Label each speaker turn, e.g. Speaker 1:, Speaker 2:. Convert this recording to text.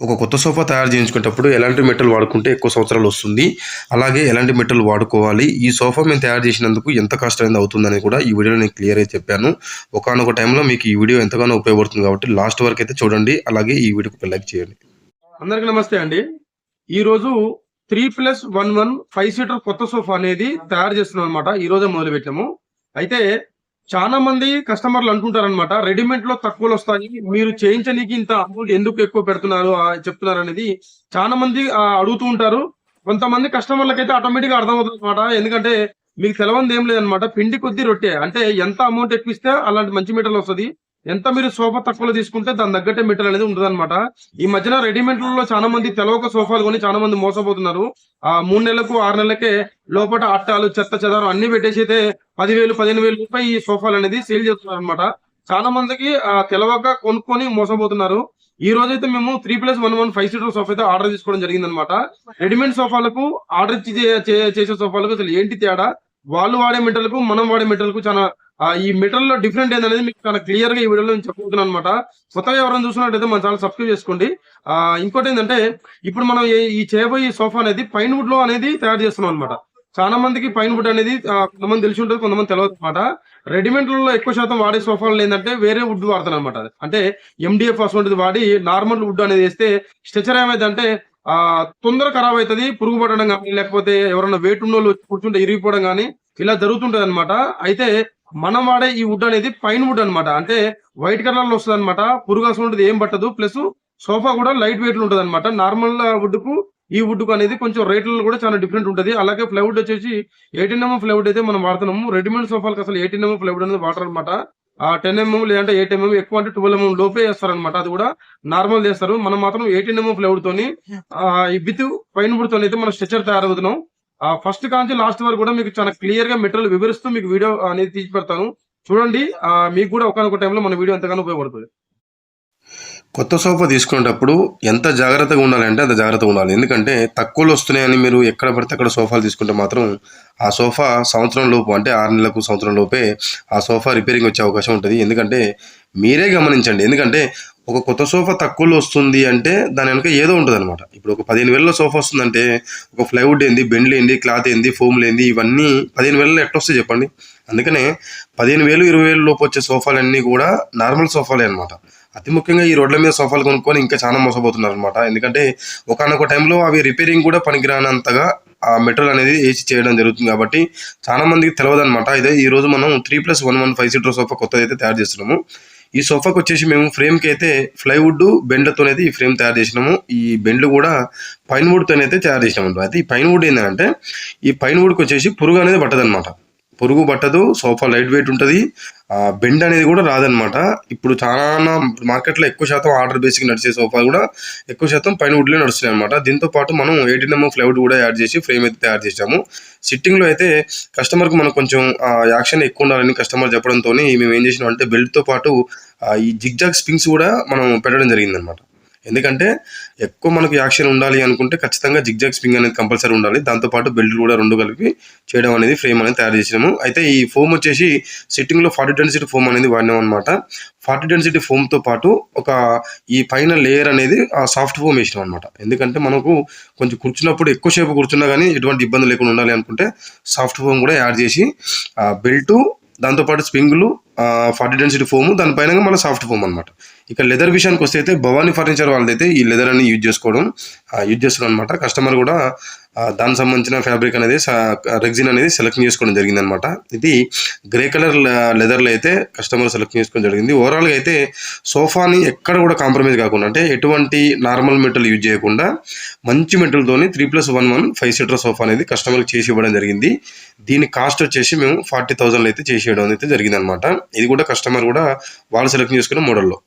Speaker 1: ఒక కొత్త సోఫా తయారు చేయించుకునేటప్పుడు ఎలాంటి మెటల్ వాడుకుంటే ఎక్కువ సంవత్సరాలు వస్తుంది, అలాగే ఎలాంటి మెటల్ వాడుకోవాలి, ఈ సోఫా మేము తయారు చేసినందుకు ఎంత కాస్ట్ అనేది అవుతుందని కూడా ఈ వీడియోలో నేను క్లియర్‌గా చెప్పాను. ఒకానొక టైంలో మీకు ఈ వీడియో ఎంతగానో ఉపయోగపడుతుంది కాబట్టి లాస్ట్ వరకు అయితే చూడండి. అలాగే ఈ వీడియోకి ఒక లైక్ చేయండి.
Speaker 2: అందరికీ నమస్తే అండి. ఈరోజు 3+1 5 సీటర్ కొత్త సోఫా అనేది తయారు చేస్తున్నాం అనమాట. ఈ రోజే మొదలుపెట్టాము. అయితే చాలా మంది కస్టమర్లు అంటుంటారనమాట, రెడీమేడ్ లో తక్కువలు వస్తాయి, మీరు చేయించడానికి ఇంత అమౌంట్ ఎందుకు ఎక్కువ పెడుతున్నారు చెప్తున్నారు అనేది చాలా మంది అడుగుతూ ఉంటారు. కొంతమంది కస్టమర్లకి అయితే ఆటోమేటిక్ గా అర్థమవుతుంది అనమాట. ఎందుకంటే మీకు తెలవంది ఏం లేదనమాట, పిండి కొద్ది రొట్టె. అంటే ఎంత అమౌంట్ ఎక్కువ ఇస్తే అలాంటి మంచి మెటీరియల్ వస్తుంది, ఎంత మీరు సోఫా తక్కువలో తీసుకుంటే దాని తగ్గట్టే మెటీరియల్ అనేది ఉంటుంది అనమాట. ఈ మధ్యన రెడీమేడ్లలో చాలా మంది తెలవక సోఫాలు కొని చాలా మంది మోసపోతున్నారు. 3 నెలలకు 6 నెలలకే లోపల అట్టాలు చెత్త చెదారం అన్ని పెట్టేసి అయితే 10,000 15,000 రూపాయలు ఈ సోఫాలు అనేది సేల్ చేస్తున్నారు అనమాట. చాలా మందికి తెలవక కొనుక్కొని మోసపోతున్నారు. ఈ రోజైతే మేము 3+1 5 సీటర్ సోఫా అయితే ఆర్డర్ తీసుకోవడం జరిగింది అనమాట. రెడీమేడ్ సోఫాలకు ఆర్డర్ చేసే సోఫాలకు అసలు ఏంటి తేడా, వాళ్ళు వాడే మెటీరియల్ కు మనం వాడే మెటీరియల్ కు చాలా ఈ మెటీరియల్ లో డిఫరెంట్ ఏందనేది మీకు చాలా క్లియర్ గా ఈ వీడియోలో నేను చెప్పబోతున్నాను అనమాట. కొత్తగా ఎవరైనా చూసినట్టయితే మన ఛానల్ సబ్స్క్రైబ్ చేసుకోండి. ఇంకోటి ఏంటంటే, ఇప్పుడు మనం ఈ చేయబోయే సోఫా అనేది పైన్ వుడ్ లో అనేది తయారు చేస్తున్నాం అనమాట. చాలా మందికి పైన్ వుడ్ అనేది కొంతమంది తెలిసి ఉంటుంది, కొంతమంది తెలియదు అనమాట. రెడీమేడ్ లలో ఎక్కువ శాతం వాడే సోఫాలు ఏంటంటే వేరే వుడ్ వాడతారు అనమాట. అంటే MDF అటువంటిది వాడి నార్మల్ వుడ్ అనేది వేస్తే స్ట్రక్చర్ ఏమైందంటే తొందర ఖరాబ్ అవుతుంది, పురుగు పడడం కానీ, లేకపోతే ఎవరైనా వెయిట్ ఉన్న వాళ్ళు కూర్చుంటే ఇరిగిపోవడం కానీ ఇలా జరుగుతుంటది అనమాట. అయితే మనం వాడే ఈ వుడ్ అనేది పైన్ వుడ్ అనమాట. అంటే వైట్ కలర్ లో వస్తుంది అనమాట. పురుగు అసలు ఏం పట్టదు, ప్లస్ సోఫా కూడా లైట్ వెయిట్ లో ఉంటది అనమాట. నార్మల్ వుడ్ కు ఈ వుడ్ కు అనేది కొంచెం రేట్లలో కూడా చాలా డిఫరెంట్ ఉంటది. అలాగే ప్లైవుడ్ వచ్చేసి 18mm ప్లైవుడ్ అయితే మనం వాడుతున్నాము. రెడీమేడ్ సోఫాలకు అసలు 18mm ప్లైవుడ్ అనేది వాడరు అనమాట. 10mm లేదంటే 8mm, ఎక్కువ అంటే 12mm లోపే వేస్తారనమాట. అది కూడా నార్మల్ చేస్తారు. మనం మాత్రం 18mm ప్లైవుడ్ తోని విత్ పైన్ వుడ్ తోని అయితే మనం స్ట్రక్చర్ తయారవుతున్నాం. ఫస్ట్ కాంచి లాస్ట్ వరకు కూడా మీకు చాలా క్లియర్ గా మెటీరియల్ వివరిస్తూ మీకు వీడియో అనేది తీసి పెడతాను. చూడండి, మీకు కూడా ఒకనొక టైంలో మన వీడియో ఎంతగానో ఉపయోగపడుతుంది.
Speaker 1: కొత్త సోఫా తీసుకునేటప్పుడు ఎంత జాగ్రత్తగా ఉండాలంటే అంత జాగ్రత్తగా ఉండాలి. ఎందుకంటే తక్కువలో వస్తున్నాయని మీరు ఎక్కడ పడితే అక్కడ సోఫాలు తీసుకుంటే మాత్రం ఆ సోఫా సంవత్సరం లోపు, అంటే 6 నెలలకు సంవత్సరం లోపే ఆ సోఫా రిపేరింగ్ వచ్చే అవకాశం ఉంటుంది. ఎందుకంటే మీరే గమనించండి. ఎందుకంటే ఒక కొత్త సోఫా తక్కువలో వస్తుంది అంటే దాని వెనక ఏదో ఉంటుంది అనమాట. ఇప్పుడు ఒక 15,000 సోఫా వస్తుందంటే ఒక ప్లైవుడ్ ఏంది, బెండ్లు ఏంది, క్లాత్ ఏంది, ఫోమ్లు ఏంది, ఇవన్నీ 15,000 ఎట్లా వస్తాయి చెప్పండి. అందుకనే 15,000 20,000 లోపు వచ్చే సోఫాలన్నీ కూడా నార్మల్ సోఫాలే అనమాట. అతి ముఖ్యంగా ఈ రోడ్ల మీద సోఫాలు కొనుక్కొని ఇంకా చాలా మోసపోతున్నారు అనమాట. ఎందుకంటే ఒకనొక టైంలో అవి రిపేరింగ్ కూడా పనికిరానంతగా ఆ మెటీరియల్ అనేది వేసి చేయడం జరుగుతుంది. కాబట్టి చాలా మందికి తెలియదు అనమాట. ఇదే ఈ రోజు మనం 3+1 5 సీటర్ సోఫా కొత్తది అయితే తయారు చేస్తున్నాము. ఈ సోఫాకి వచ్చేసి మేము ఫ్రేమ్కి అయితే ప్లైవుడ్ బెండ్లతోనైతే ఈ ఫ్రేమ్ తయారు చేసినాము. ఈ బెండ్లు కూడా పైన్ వుడ్తోనైతే తయారు చేసినాము. అయితే ఈ పైన్ వుడ్ ఏంటంటే, ఈ పైన్ వుడ్కి వచ్చేసి పురుగు అనేది పట్టదనమాట. పురుగు పట్టదు, సోఫా లైట్ వెయిట్ ఉంటుంది, బెండ్ అనేది కూడా రాదనమాట. ఇప్పుడు చాలా మార్కెట్లో ఎక్కువ శాతం ఆర్డర్ బేసిక్ నడిచే సోఫా కూడా ఎక్కువ శాతం పైన వుడ్లే నడుస్తున్నాయి అనమాట. దీంతో పాటు మనం 18mm ప్లైవుడ్ కూడా యాడ్ చేసి ఫ్రేమ్ అయితే తయారు చేసాము. సిట్టింగ్లో అయితే కస్టమర్కి మనం కొంచెం యాక్షన్ ఎక్కువ ఉండాలని కస్టమర్ చెప్పడంతో మేము ఏం చేసినాం అంటే బెల్ట్తో పాటు ఈ జిగ్జాగ్ స్ప్రింగ్స్ కూడా మనం పెట్టడం జరిగిందనమాట. ఎందుకంటే ఎక్కువ మనకు యాక్షన్ ఉండాలి అనుకుంటే ఖచ్చితంగా జిగ్జాగ్ స్ప్రింగ్ అనేది కంపల్సరీ ఉండాలి. దాంతోపాటు బెల్ట్ కూడా 2 కలిపి చేయడం అనేది ఫ్రేమ్ అనేది తయారు చేసినాము. అయితే ఈ ఫోమ్ వచ్చేసి సిట్టింగ్లో 40 డెన్సిటీ ఫోమ్ అనేది వాడినాం అనమాట. 40 డెన్సిటీ ఫోమ్తో పాటు ఈ పైన లేయర్ అనేది సాఫ్ట్ ఫోమ్ వేసినాం అనమాట. ఎందుకంటే మనకు కొంచెం కూర్చున్నప్పుడు ఎక్కువసేపు కూర్చున్నా కానీ ఎటువంటి ఇబ్బంది లేకుండా ఉండాలి అనుకుంటే సాఫ్ట్ ఫోమ్ కూడా యాడ్ చేసి బెల్టు, దాంతోపాటు స్ప్రింగులు, 40 డెన్సిటీ ఫోము, దానిపైన మన సాఫ్ట్ ఫోమ్ అనమాట. ఇక లెదర్ విషయానికి వస్తే అయితే భవానీ ఫర్నిచర్ వాళ్ళదైతే ఈ లెదర్ అని యూజ్ చేస్తున్నాం అనమాట. కస్టమర్ కూడా దానికి సంబంధించిన ఫ్యాబ్రిక్ అనేది రెగ్జిన్ అనేది సెలెక్ట్ చేసుకోవడం జరిగింది అనమాట. ఇది గ్రే కలర్ లెదర్లో అయితే కస్టమర్ సెలెక్ట్ చేసుకోవడం జరిగింది. ఓవరాల్గా అయితే సోఫాని ఎక్కడ కూడా కాంప్రమైజ్ కాకుండా, అంటే ఎటువంటి నార్మల్ మెటీరియల్ యూజ్ చేయకుండా మంచి మెటీరియల్తోని 3+1 5 సీటర్ సోఫా అనేది కస్టమర్కి చేసి ఇవ్వడం జరిగింది. దీని కాస్ట్ వచ్చేసి మేము 40,000 అయితే చేసి ఇవ్వడం అయితే జరిగింది అనమాట. ఇది కూడా కస్టమర్ కూడా వాళ్ళు సెలెక్ట్ చేసుకున్న మోడల్లో.